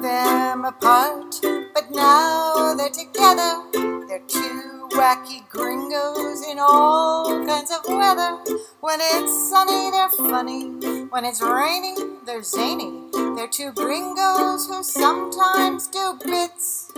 them apart, but now they're together. They're two wacky gringos in all kinds of weather. When it's sunny, they're funny. When it's rainy, they're zany. They're two gringos who sometimes do bits.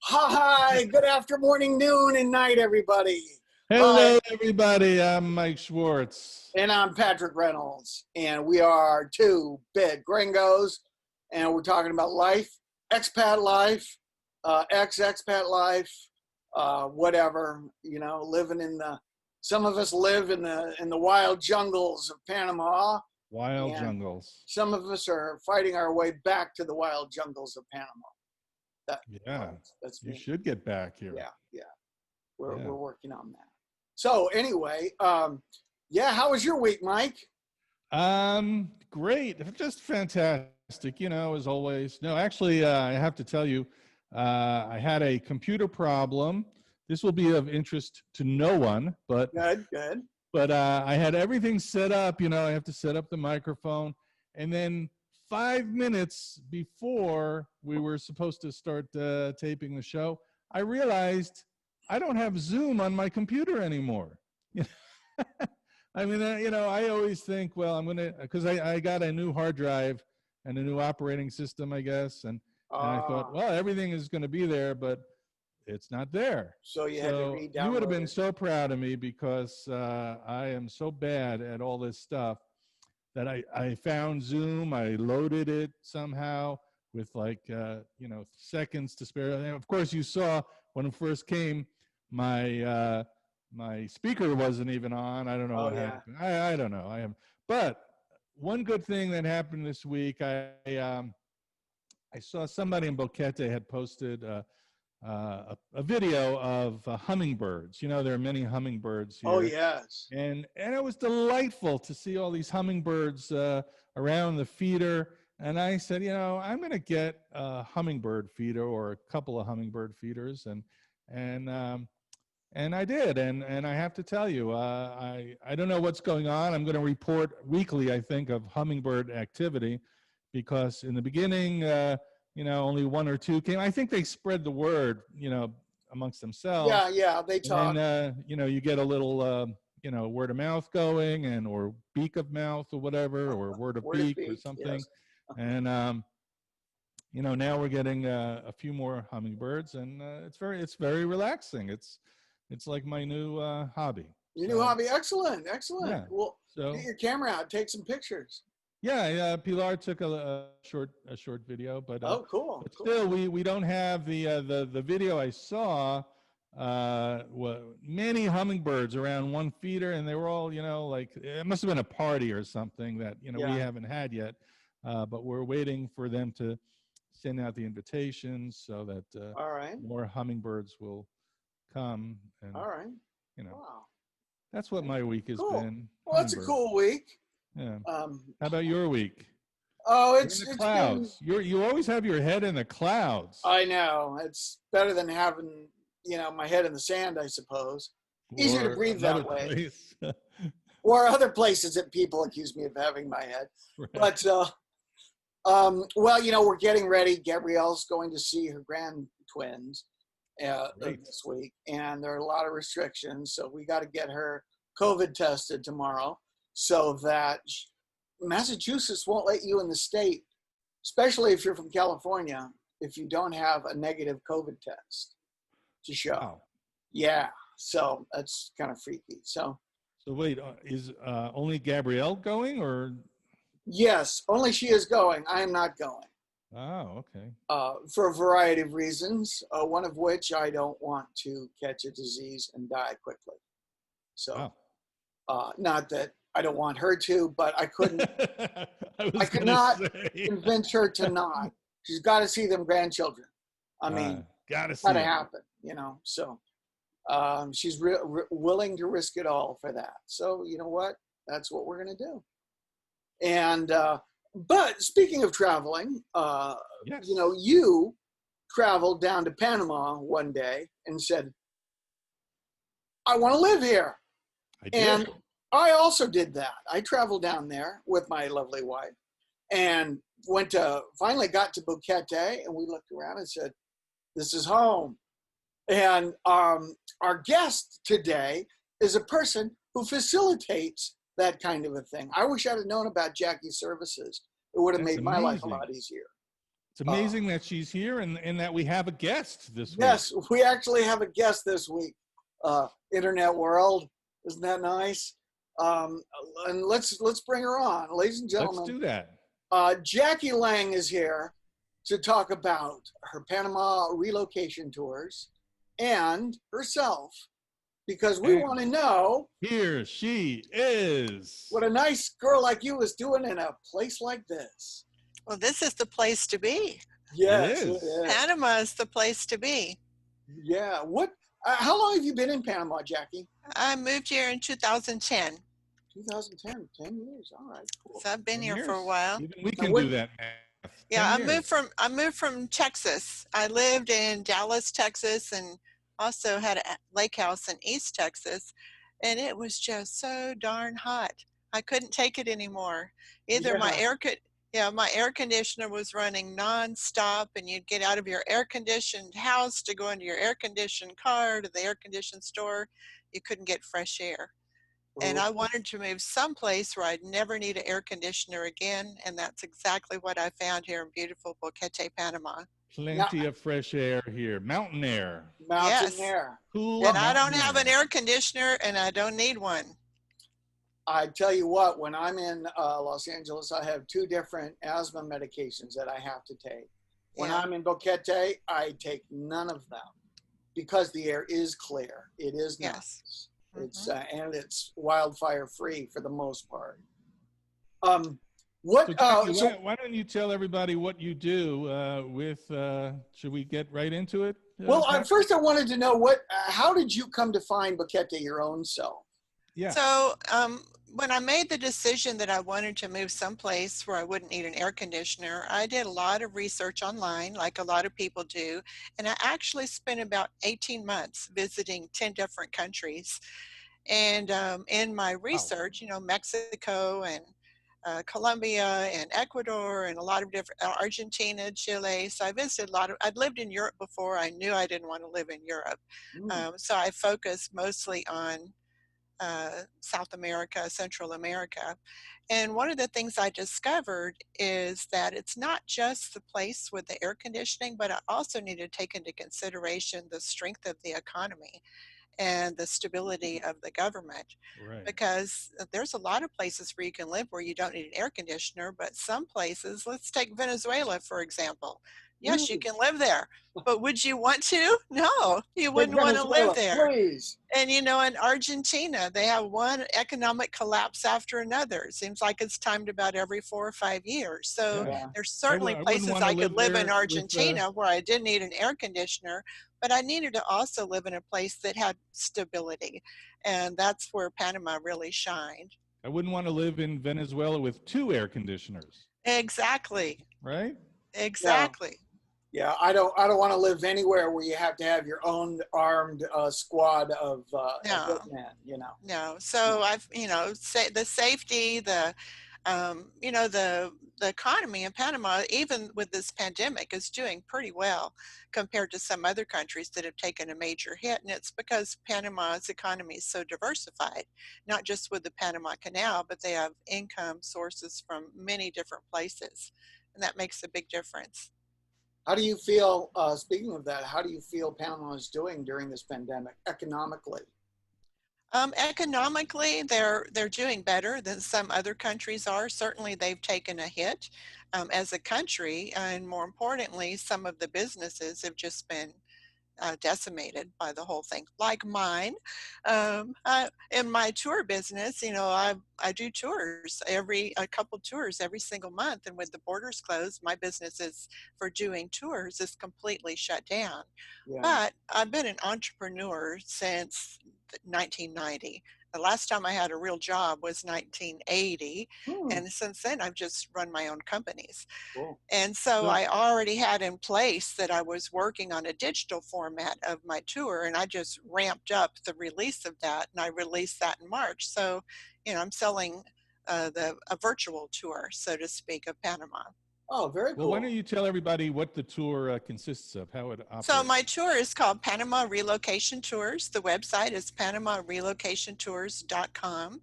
Hi, good afternoon, morning, noon, and night, everybody. Hello, everybody. I'm Mike Schwartz. And I'm Patrick Reynolds. And we are two Bit Gringos. And we're talking about life, expat life, ex-expat life, whatever, you know, living in the, some of us live in the wild jungles of Panama. Wild jungles. Some of us are fighting our way back to the wild jungles of Panama. That's you should get back here. Yeah. We're working on that. So anyway, how was your week, Mike? Great, just fantastic. You know, as always. No, actually, I have to tell you, I had a computer problem. This will be of interest to no one, but good. But I had everything set up. You know, I have to set up the microphone, and then 5 minutes before we were supposed to start taping the show, I realized I don't have Zoom on my computer anymore. I mean, I always think, well, because I got a new hard drive and a new operating system, I guess. And I thought, well, everything is going to be there, but it's not there. So you had to re-download. You would have been so proud of me because I am so bad at all this stuff that I found Zoom. I loaded it somehow with seconds to spare. And of course, you saw when it first came, my speaker wasn't even on. I don't know what happened. I don't know. But one good thing that happened this week, I saw somebody in Boquete had posted a video of hummingbirds. You know, there are many hummingbirds here. Oh, yes. And it was delightful to see all these hummingbirds around the feeder. And I said, I'm going to get a hummingbird feeder or a couple of hummingbird feeders. And I did. And I have to tell you, I don't know what's going on. I'm going to report weekly, I think, of hummingbird activity, because in the beginning, only one or two came. I think they spread the word, amongst themselves. Yeah, they talk. And, you get a little, word of mouth going or beak of mouth or whatever, or word of beak or something. Yes. And, now we're getting a few more hummingbirds, and it's very relaxing. It's like my new hobby. Your new hobby. Excellent. Yeah. Well, get your camera out, take some pictures. Yeah. Pilar took a short video, but cool. But still, we don't have the video I saw. Many hummingbirds around one feeder, and they were all like it must have been a party or something that we haven't had yet. But we're waiting for them to send out the invitations so that all right, more hummingbirds will come. And, all right. Wow. That's what my week has been. Well, that's a cool week. Yeah. How about your week? Oh, it's in the clouds. You always have your head in the clouds. I know. It's better than having, my head in the sand, I suppose. Easier to breathe that way. Or other places that people accuse me of having my head. Right. But, we're getting ready. Gabrielle's going to see her grand twins this week, and there are a lot of restrictions. So we got to get her COVID tested tomorrow, so that Massachusetts won't let you in the state, especially if you're from California, if you don't have a negative COVID test to show. Wow. Yeah, so that's kind of freaky. So wait, is only Gabrielle going, or? Yes, only she is going. I am not going. Oh, okay. For a variety of reasons, one of which I don't want to catch a disease and die quickly. So, not that I don't want her to, but I couldn't. I could not convince her to not. She's got to see them grandchildren. I mean, got to happen, So, she's willing to risk it all for that. So, you know what? That's what we're going to do. And but speaking of traveling, yes. You traveled down to Panama one day and said, I want to live here. I did. And I also did that. I traveled down there with my lovely wife and finally got to Boquete, and we looked around and said, this is home. And our guest today is a person who facilitates that kind of a thing. I wish I'd have known about Jackie's services. It would have That's made my life a amazing. lot easier. It's amazing that she's here and that we have a guest this week. Yes, we actually have a guest this week. Internet world, isn't that nice? And let's bring her on, ladies and gentlemen. Let's do that. Jackie Lange is here to talk about her Panama relocation tours and herself, because we want to know. Here she is. What a nice girl like you is doing in a place like this. Well, this is the place to be. Yes, It is. Panama is the place to be. Yeah. How long have you been in Panama, Jackie? I moved here in 2010. 2010, 10 years. All right, cool. So I've been 10 here years. for a while. Even we can what- do that math. Yeah, 10 I years. moved from Texas. I lived in Dallas, Texas, and also had a lake house in East Texas, and it was just so darn hot. I couldn't take it anymore. Either my air conditioner was running nonstop, and you'd get out of your air conditioned house to go into your air conditioned car to the air conditioned store. You couldn't get fresh air. And I wanted to move someplace where I'd never need an air conditioner again. And that's exactly what I found here in beautiful Boquete, Panama. Plenty of fresh air here. Mountain air. Mountain Yes. air. Cool. And I don't mountain have an air conditioner, and I don't need one. I tell you what, when I'm in Los Angeles, I have 2 different asthma medications that I have to take. When Yeah. I'm in Boquete, I take none of them because the air is clear. It is Yes. nice. It's and it's wildfire free for the most part. What? So, Jackie, why don't you tell everybody what you do should we get right into it? Well, Jackie? first I wanted to know how did you come to find Boquete your own self? Yeah. So when I made the decision that I wanted to move someplace where I wouldn't need an air conditioner, I did a lot of research online, like a lot of people do. And I actually spent about 18 months visiting 10 different countries. And in my research, Mexico and Colombia and Ecuador and a lot of different, Argentina, Chile. So I visited I'd lived in Europe before. I knew I didn't want to live in Europe. So I focused mostly on South America, Central America. And one of the things I discovered is that it's not just the place with the air conditioning, but I also need to take into consideration the strength of the economy and the stability of the government. Right. Because there's a lot of places where you can live where you don't need an air conditioner, but some places, let's take Venezuela, for example. Yes, you can live there, but would you want to? No, you wouldn't want to live there. Please. And in Argentina, they have one economic collapse after another. It seems like it's timed about every 4 or 5 years. So Yeah. there's certainly wouldn't places wanna I could live there in with, Argentina where I didn't need an air conditioner, but I needed to also live in a place that had stability. And that's where Panama really shined. I wouldn't want to live in Venezuela with 2 air conditioners. Exactly. Right? Exactly. Yeah, I don't want to live anywhere where you have to have your own armed squad of hitmen, No. So I've, the safety, the economy in Panama, even with this pandemic, is doing pretty well compared to some other countries that have taken a major hit. And it's because Panama's economy is so diversified, not just with the Panama Canal, but they have income sources from many different places. And that makes a big difference. How do you feel, speaking of that, how do you feel Panama is doing during this pandemic economically? Economically, they're doing better than some other countries are. Certainly, they've taken a hit as a country, and more importantly, some of the businesses have just been decimated by the whole thing, like mine. In my tour business, I do tours a couple tours every single month, and with the borders closed, my business is for doing tours is completely shut down. Yeah. But I've been an entrepreneur since 1990. The last time I had a real job was 1980. And since then, I've just run my own companies. Cool. And so I already had in place that I was working on a digital format of my tour, and I just ramped up the release of that, and I released that in March. So I'm selling a virtual tour, so to speak, of Panama. Oh, very Well, cool. why don't you tell everybody what the tour consists of, how it operates? So my tour is called Panama Relocation Tours. The website is panamarelocationtours.com.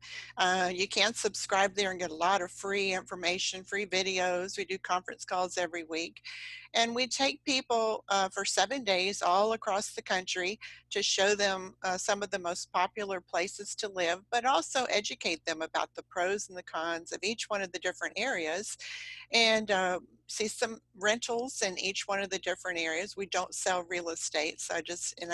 You can subscribe there and get a lot of free information, free videos. We do conference calls every week. And we take people for 7 days all across the country to show them some of the most popular places to live, but also educate them about the pros and the cons of each one of the different areas, and see some rentals in each one of the different areas. We don't sell real estate, so I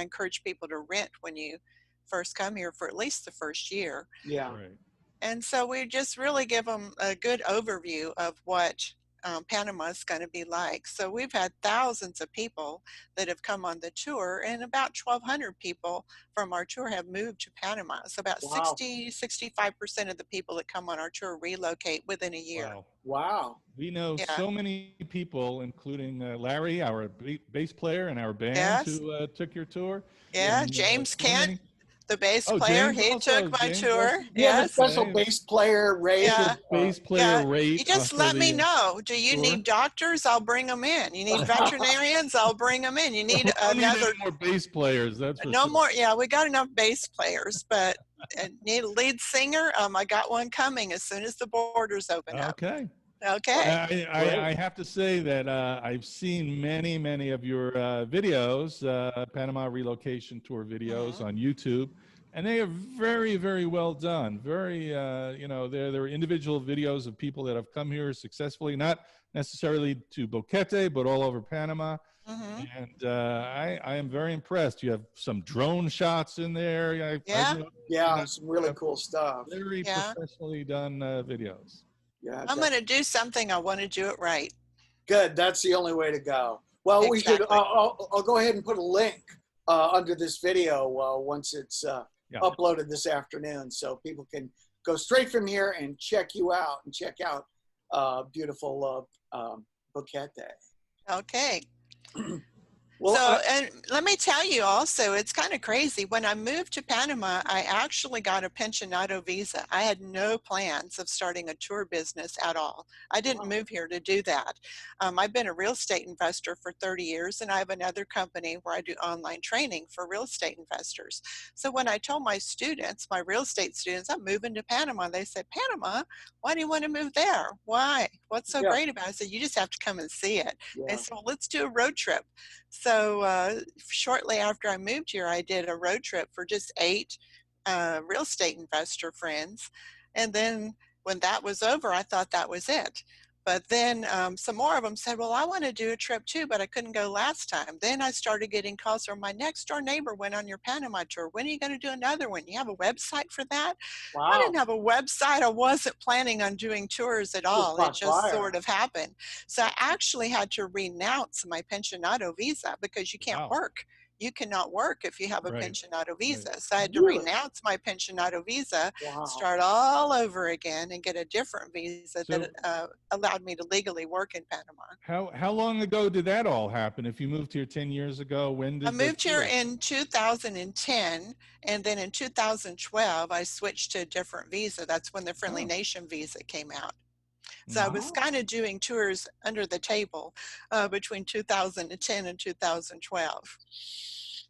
encourage people to rent when you first come here for at least the first year. Yeah. Right. And so we just really give them a good overview of what Panama is going to be like. So we've had thousands of people that have come on the tour, and about 1,200 people from our tour have moved to Panama. So about Wow. 65% of the people that come on our tour relocate within a year. Wow. Wow. We know Yeah. so many people, including Larry, our bass player, and our band Yes. who took your tour. Yeah, And, James so Kent, many- the bass Oh, player, James he also. took my James tour. also- You have a Yes. special Okay. bass player rate. Yeah. Bass player Yeah, rate. you just for let me the, know. Do you tour. need doctors? I'll bring them in. You need veterinarians? I'll bring them in. You need We don't need another, any more bass players. That's for no sure. more. Yeah, we got enough bass players, but need a lead singer. I got one coming as soon as the borders open up. Okay. Okay. I have to say that I've seen many of your videos, Panama Relocation Tour videos on YouTube, and they are very well done. Very, they're individual videos of people that have come here successfully, not necessarily to Boquete, but all over Panama. And I am very impressed. You have some drone shots in there. Yeah, some really cool stuff. Very professionally done videos. Yeah, I'm going to do something. I want to do it right. good. That's the only way to go. Well, we should. Exactly. I'll go ahead and put a link under this video once it's uploaded this afternoon, so people can go straight from here and check you out and check out beautiful Boquete. Okay. Well, So, and let me tell you also, it's kind of crazy. When I moved to Panama, I actually got a pensionado visa. I had no plans of starting a tour business at all. I didn't move here to do that. I've been a real estate investor for 30 years, and I have another company where I do online training for real estate investors. So when I told my students, my real estate students, I'm moving to Panama, they said, Panama? Why do you want to move there? Why? What's so great about it? I said, you just have to come and see it. They said, well, let's do a road trip. So shortly after I moved here, I did a road trip for just 8 real estate investor friends. And then when that was over, I thought that was it. But then some more of them said, well, I want to do a trip too, but I couldn't go last time. Then I started getting calls from my next door neighbor went on your Panama tour. When are you going to do another one? You have a website for that? wow. I didn't have a website. I wasn't planning on doing tours at all. It just sort of happened. So I actually had to renounce my pensionado visa because you can't work. You cannot work if you have a pensionado visa. So I had to renounce my pensionado visa, start all over again, and get a different visa that allowed me to legally work in Panama. How long ago did that all happen? If you moved here 10 years ago, when did I moved here in 2010, and then in 2012, I switched to a different visa. That's when the Friendly Nation visa came out. So I was kind of doing tours under the table between 2010 and 2012.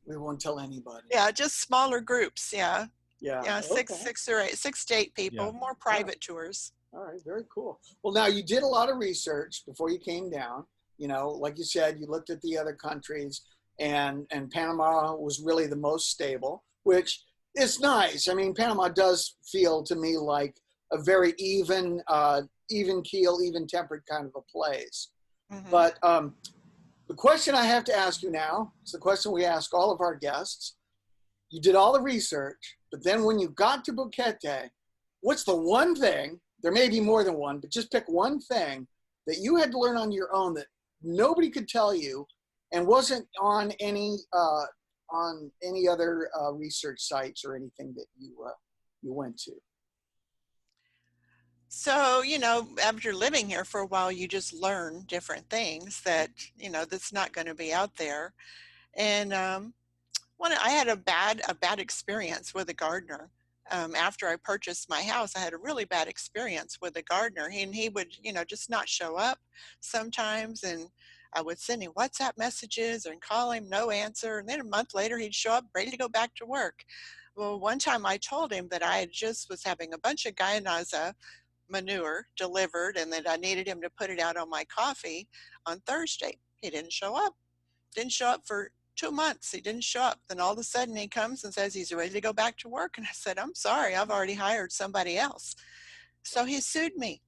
We won't tell anybody. Yeah, just smaller groups. Yeah, okay. 6 to 8 people, more private tours. All right, very cool. Well, now you did a lot of research before you came down. You know, like you said, you looked at the other countries, and Panama was really the most stable, which is nice. I mean, Panama does feel to me like a very even keel, even tempered kind of a place. But the question I have to ask you now is the question we ask all of our guests. You did all the research, but then when you got to Boquete, what's the one thing, there may be more than one, but just pick one thing that you had to learn on your own that nobody could tell you and wasn't on any other research sites or anything that you went to? So, after living here for a while, you just learn different things that, that's not going to be out there. And when I had a bad experience with a gardener. after I purchased my house, I had a really bad experience with a gardener. He would, just not show up sometimes. And I would send him WhatsApp messages and call him, no answer. And then a month later, he'd show up ready to go back to work. Well, one time I told him that I just was having a bunch of Guyanaza manure delivered and that I needed him to put it out on my coffee on Thursday. He didn't show up. Didn't show up for 2 months. He didn't show up. Then all of a sudden he comes and says he's ready to go back to work. And I said, I'm sorry, I've already hired somebody else. So he sued me.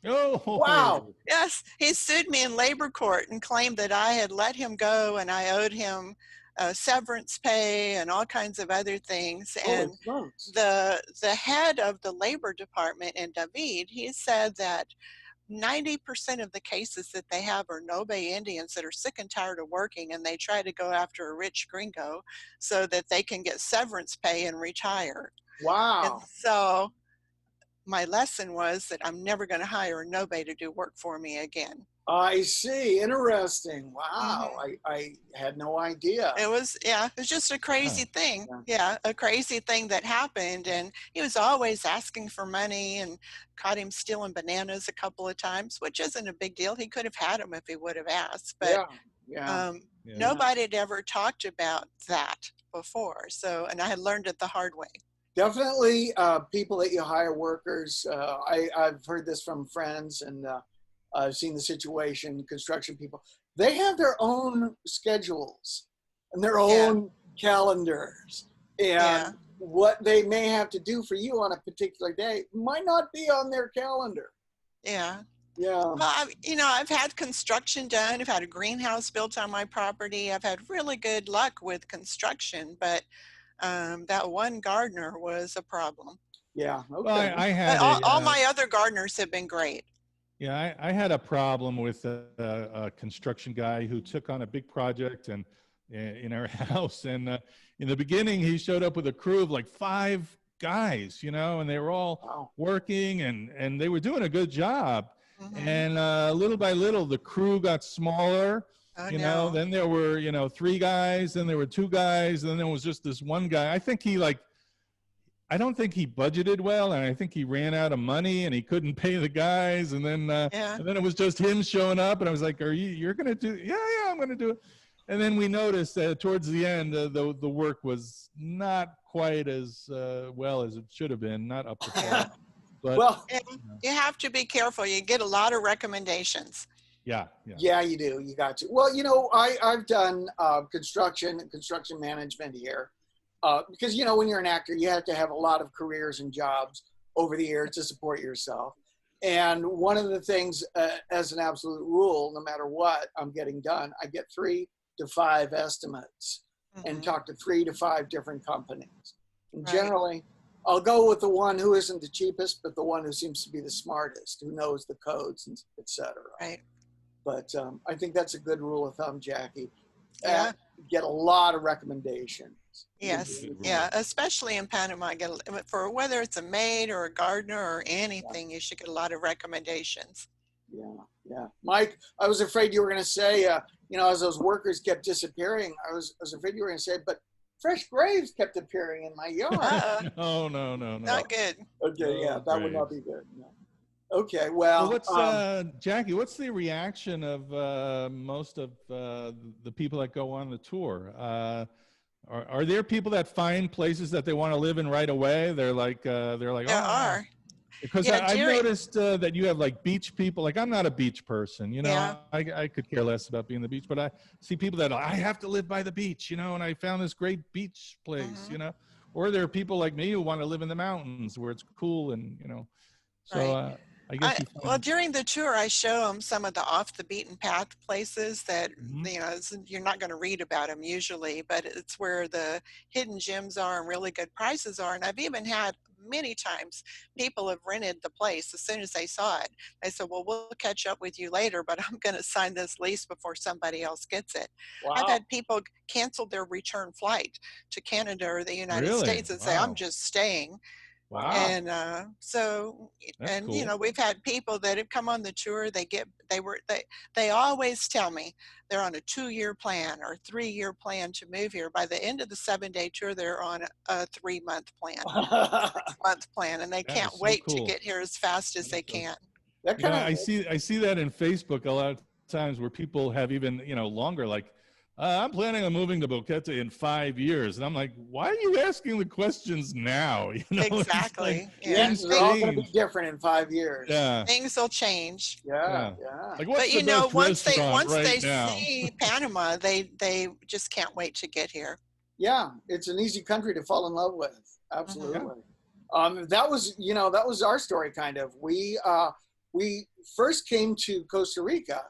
Oh, Wow. Yes, he sued me in labor court and claimed that I had let him go and I owed him severance pay and all kinds of other things. And the head of the labor department in David, he said that 90% of the cases that they have are Nobe Indians that are sick and tired of working, and they try to go after a rich gringo so that they can get severance pay and retire. Wow. And so my lesson was that I'm never going to hire a Nobe to do work for me again. I see. Interesting. Wow. Mm-hmm. I had no idea. It was just a crazy thing. Yeah, a crazy thing that happened. And he was always asking for money, and caught him stealing bananas a couple of times, which isn't a big deal. He could have had them if he would have asked. But nobody had ever talked about that before. So, and I had learned it the hard way. Definitely people that you hire workers. I've heard this from friends, and I've seen the situation, construction people. They have their own schedules and their own calendars. And what they may have to do for you on a particular day might not be on their calendar. Yeah. Yeah. Well, I've had construction done. I've had a greenhouse built on my property. I've had really good luck with construction, but that one gardener was a problem. Yeah. Okay. Well, I had all my other gardeners have been great. Yeah, I had a problem with a construction guy who took on a big project and in our house. And in the beginning, he showed up with a crew of like 5 guys, and they were all working and they were doing a good job. Mm-hmm. And little by little, the crew got smaller. Then there were, 3 guys, then there were 2 guys, and then there was just this one guy. I don't think he budgeted well, and I think he ran out of money and he couldn't pay the guys. And then it was just him showing up, and I was like, you're going to do? Yeah, I'm going to do it. And then we noticed that towards the end, the work was not quite as well as it should have been, not up to par. But you have to be careful. You get a lot of recommendations. Yeah, you do. You got to. Well, I've done construction management here. Because, when you're an actor, you have to have a lot of careers and jobs over the years to support yourself. And one of the things, as an absolute rule, no matter what I'm getting done, I get 3 to 5 estimates and talk to 3 to 5 different companies. And generally, I'll go with the one who isn't the cheapest, but the one who seems to be the smartest, who knows the codes, and et cetera. Right. But I think that's a good rule of thumb, Jackie. Get a lot of recommendations. Yes, especially in Panama. For whether it's a maid or a gardener or anything, you should get a lot of recommendations. Yeah. Mike, I was afraid you were going to say, as those workers kept disappearing, I was afraid you were going to say, but fresh graves kept appearing in my yard. No. Not good. Okay, that would not be good. No. Okay, well, what's Jackie? What's the reaction of most of the people that go on the tour? Are there people that find places that they want to live in right away? They're like, there are. Because I've noticed that you have like beach people. Like, I'm not a beach person, I could care less about being the beach, but I see people that I have to live by the beach, and I found this great beach place, or there are people like me who want to live in the mountains where it's cool and, so I guess during the tour, I show them some of the off the beaten path places that, you're not going to read about them usually, but it's where the hidden gems are and really good prices are. And I've even had many times people have rented the place as soon as they saw it. They said, well, we'll catch up with you later, but I'm going to sign this lease before somebody else gets it. Wow. I've had people cancel their return flight to Canada or the United States and say, I'm just staying. Wow. And That's and cool. you know, we've had people that have come on the tour. They always tell me they're on a 2-year plan or 3-year plan to move here. By the end of the 7-day tour, they're on a 3-month plan, 6-month plan, and they That can't is so wait to cool. get here as fast as That they is so can. That You know, kind of I see that in Facebook a lot of times where people have even, you know, longer, like, I'm planning on moving to Boquete in 5 years. And I'm like, why are you asking the questions now? You know, it's like Exactly. Yeah. yeah, things they're all going to be change. different in 5 years. Yeah. Things will change. Yeah, Yeah. yeah. Like, what's But the you know, best restaurant once right they now? see Panama, they just can't wait to get here. Yeah, it's an easy country to fall in love with. Hmm. Yeah. Absolutely. That was, that was our story kind of. We first came to Costa Rica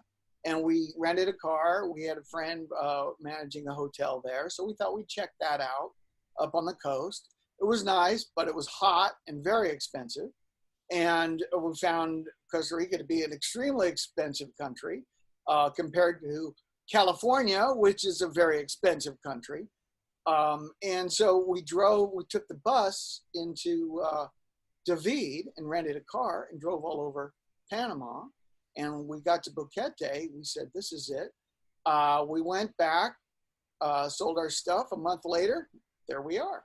and we rented a car. We had a friend managing a hotel there, so we thought we'd check that out up on the coast. It was nice, but it was hot and very expensive. And we found Costa Rica to be an extremely expensive country compared to California, which is a very expensive country. And so we took the bus into David and rented a car and drove all over Panama. And when we got to Boquete, we said, this is it. We went back, sold our stuff. A month later, there we are.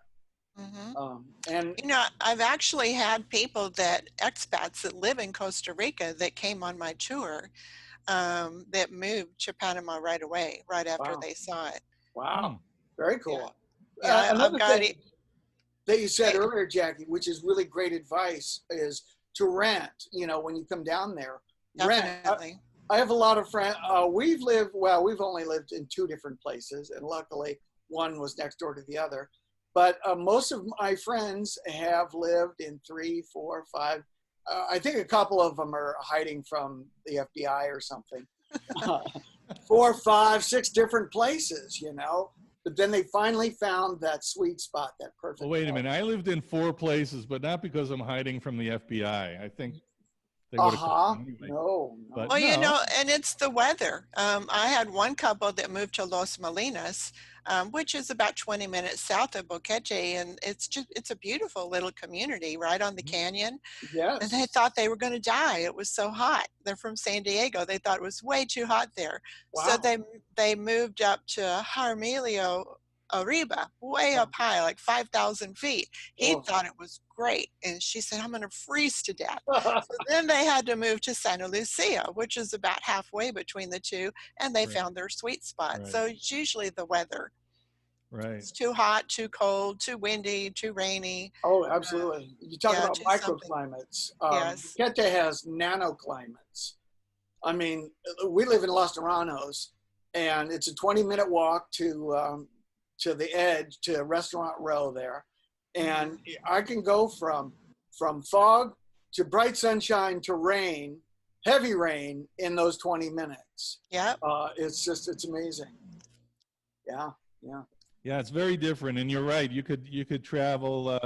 Hmm. And You know, I've actually had people expats that live in Costa Rica that came on my tour that moved to Panama right away, right after wow, they saw it. Hmm. wow, very Yeah. cool. Yeah, I've Another got thing it. that you said eh, earlier, Jackie, which is really great advice, is to rent. When you come down there, rent. Definitely. I have a lot of friends. We've only lived in 2 different places, and luckily one was next door to the other. But most of my friends have lived in 3, 4, 5. I think a couple of them are hiding from the FBI or something. 4, 5, 6 different places. But then they finally found that sweet spot, that perfect. Well, wait a place. minute. I lived in 4 places, but not because I'm hiding from the FBI. I think they would have caught me anyway. No. But Well, you no. know, and it's the weather. I had one couple that moved to Los Molinas, which is about 20 minutes south of Boquete, and it's a beautiful little community right on the canyon. And they Yes. thought they were going to die. It was so hot. They're from San Diego. They thought it was way too hot there. So Wow. they moved up to Jaramillo Arriba, way up high, like 5,000 feet. He Oh. thought it was great. And she said, I'm going to freeze to death. So then they had to move to Santa Lucia, which is about halfway between the two, and they Right. found their sweet spot. Right. So it's usually the weather. Right. It's too hot, too cold, too windy, too rainy. Oh, absolutely. You talk Yeah, about do something. microclimates. Yes. Boquete has nanoclimates. I mean, we live in Los Terranos, and it's a 20-minute walk to the edge, to Restaurant Row there. And I can go from fog to bright sunshine to rain, heavy rain in those 20 minutes. Yep. It's amazing. Yeah, yeah. Yeah, it's very different, and you're right. You could travel,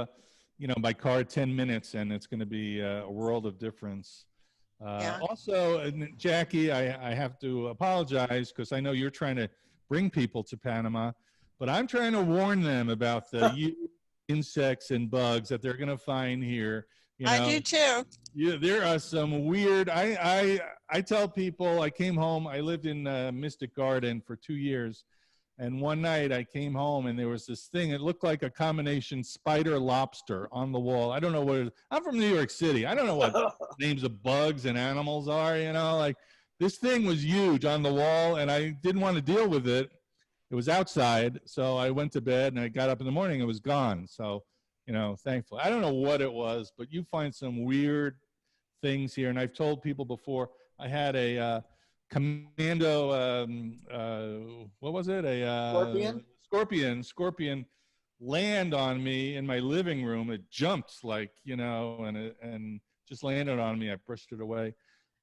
by car 10 minutes, and it's going to be a world of difference. Yeah. Also, Jackie, I have to apologize because I know you're trying to bring people to Panama, but I'm trying to warn them about the insects and bugs that they're going to find here. I do too. Yeah, there are some weird. I tell people I came home. I lived in Mystic Garden for 2 years. And one night I came home and there was this thing. It looked like a combination spider lobster on the wall. I don't know what it is. I'm from New York City. I don't know what names of bugs and animals are, like this thing was huge on the wall and I didn't want to deal with it. It was outside. So I went to bed and I got up in the morning. It was gone. So, thankfully, I don't know what it was, but you find some weird things here. And I've told people before, I had a, commando what was it, a scorpion land on me in my living room. It jumped and just landed on me. I brushed it away.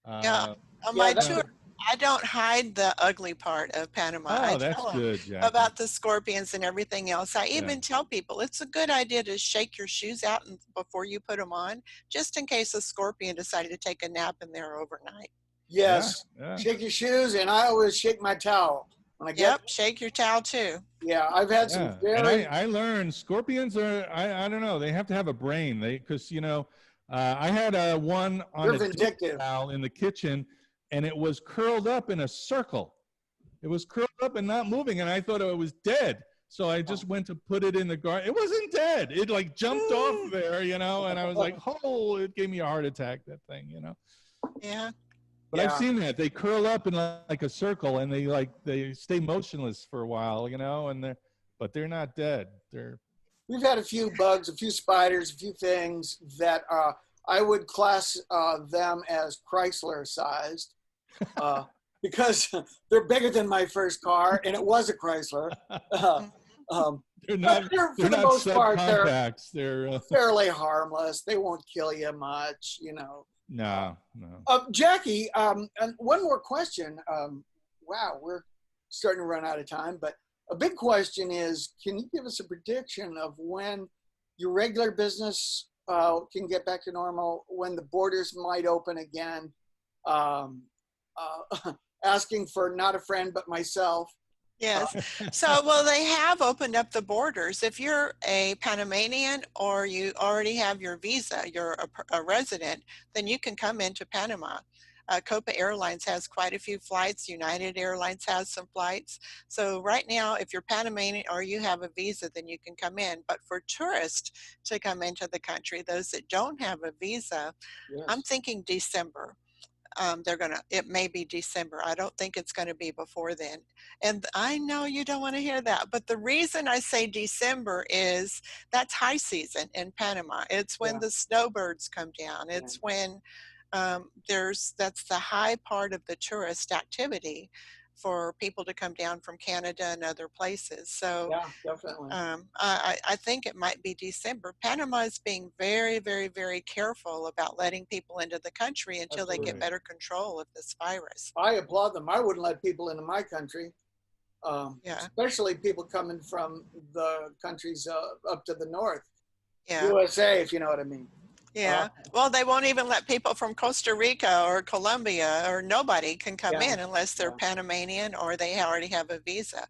Yeah. On my tour, I don't hide the ugly part of Panama. I That's tell them good, Jackie. about the scorpions and everything else. I even tell people it's a good idea to shake your shoes out before you put them on, just in case a scorpion decided to take a nap in there overnight. Yes. Yeah. Shake your shoes, and I always shake my towel when I get, Yep, shake your towel too. yeah, I've had some Yeah, and very, I learned scorpions are I don't know, they have to have a brain. Because I had one on they're a dish vindictive. towel in the kitchen, and it was curled up in a circle. It was curled up and not moving, and I thought it was dead. So I just went to put it in the garden. It wasn't dead. It like jumped off there, and I was like, oh, it gave me a heart attack, that thing. Yeah. But I've Yeah. seen that. They curl up in like a circle, and they stay motionless for a while, but they're not dead. We've had a few bugs, a few spiders, a few things that I would class them as Chrysler sized because they're bigger than my first car, and it was a Chrysler. They're not. For They're the not most part, subcompacts. They're fairly harmless. They won't kill you much, no. Jackie, and one more question. Wow, we're starting to run out of time, but a big question is, can you give us a prediction of when your regular business can get back to normal, when the borders might open again? Asking for not a friend, but myself. Yes. So, well, they have opened up the borders. If you're a Panamanian or you already have your visa, you're a resident, then you can come into Panama. Copa Airlines has quite a few flights. United Airlines has some flights. So right now, if you're Panamanian or you have a visa, then you can come in. But for tourists to come into the country, those that don't have a visa, Yes. I'm thinking December. It may be December. I don't think it's going to be before then. And I know you don't want to hear that, but the reason I say December is that's high season in Panama. It's when the snowbirds come down. It's when that's the high part of the tourist activity for people to come down from Canada and other places. So yeah, definitely. I think it might be December. Panama is being very, very, very careful about letting people into the country until they get better control of this virus. I applaud them. I wouldn't let people into my country, Yeah. especially people coming from the countries up to the north. Yeah. USA, if you know what I mean. Yeah. Well, they won't even let people from Costa Rica or Colombia, or nobody can come in unless they're Panamanian or they already have a visa.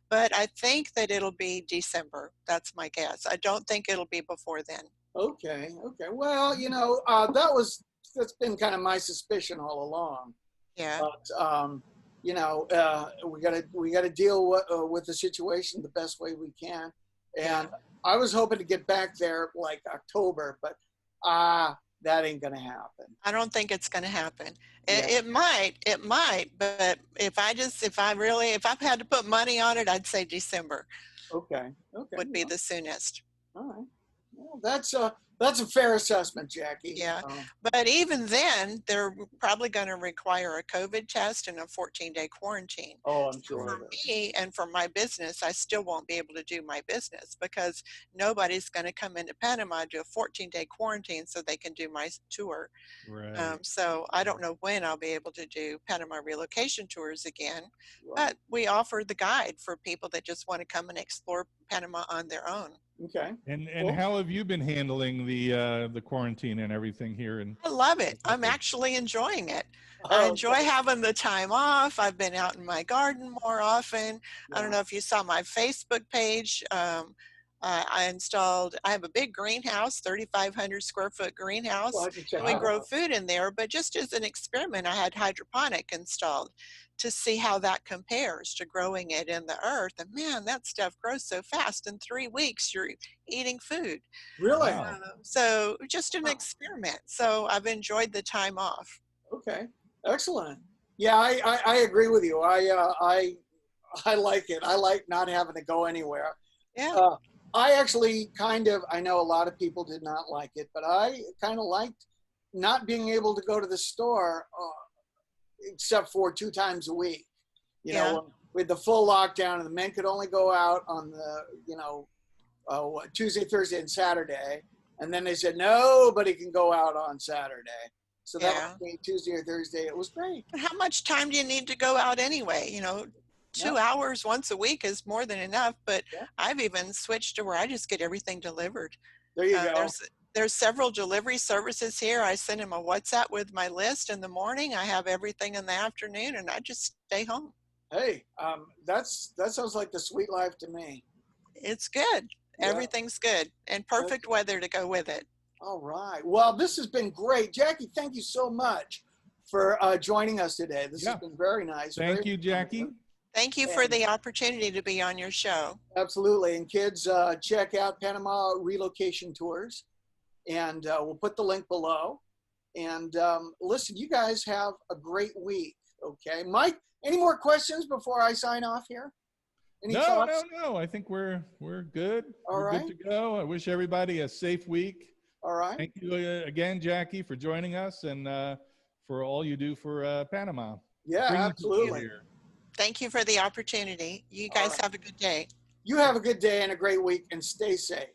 But I think that it'll be December. That's my guess. I don't think it'll be before then. Okay. Well, that's been kind of my suspicion all along. Yeah. But we gotta deal with the situation the best way we can. And I was hoping to get back there like October, but that ain't gonna happen. I don't think it's gonna happen. It might, but if I've had to put money on it, I'd say December. Okay. Would be the soonest. All right. Well, that's a fair assessment, Jackie. Yeah. But even then, they're probably going to require a COVID test and a 14-day quarantine. Oh, I'm sure. For me and for my business, I still won't be able to do my business because nobody's going to come into Panama, do a 14-day quarantine so they can do my tour. Right. So I don't know when I'll be able to do Panama relocation tours again, Right. but we offer the guide for people that just want to come and explore Panama on their own. Okay. And how have you been handling the quarantine and everything here? I love it. I'm actually enjoying it. I enjoy having the time off. I've been out in my garden more often. I don't know if you saw my Facebook page. I have a big greenhouse, 3,500 square foot greenhouse. Well, I can check We that grow out. food in there, but just as an experiment, I had hydroponic installed to see how that compares to growing it in the earth. And man, that stuff grows so fast. In 3 weeks, you're eating food. Really? Wow. So just an experiment. So I've enjoyed the time off. Okay. Excellent. Yeah, I agree with you. I like it. I like not having to go anywhere. Yeah. I actually I know a lot of people did not like it, but I kind of liked not being able to go to the store except for 2 times a week. You know, with the full lockdown and the men could only go out on the, Tuesday, Thursday, and Saturday. And then they said, nobody can go out on Saturday. So that was Tuesday or Thursday. It was great. But how much time do you need to go out anyway? 2 hours once a week is more than enough, but I've even switched to where I just get everything delivered. There you go. There's several delivery services here. I send them a WhatsApp with my list in the morning. I have everything in the afternoon and I just stay home. Hey, that sounds like the sweet life to me. It's good. Yeah. Everything's good and perfect weather to go with it. All right. Well, this has been great. Jackie, thank you so much for joining us today. This has been very nice. Thank very you, Jackie. informative. Thank you for the opportunity to be on your show. Absolutely. And kids, check out Panama Relocation Tours. And we'll put the link below. And listen, you guys have a great week. Okay. Mike, any more questions before I sign off here? Any thoughts? No. I think we're good. All we're right. good to go. I wish everybody a safe week. All right. Thank you again, Jackie, for joining us and for all you do for Panama. Yeah, Bringing absolutely. people here. Thank you for the opportunity. You guys have a good day. You have a good day and a great week, and stay safe.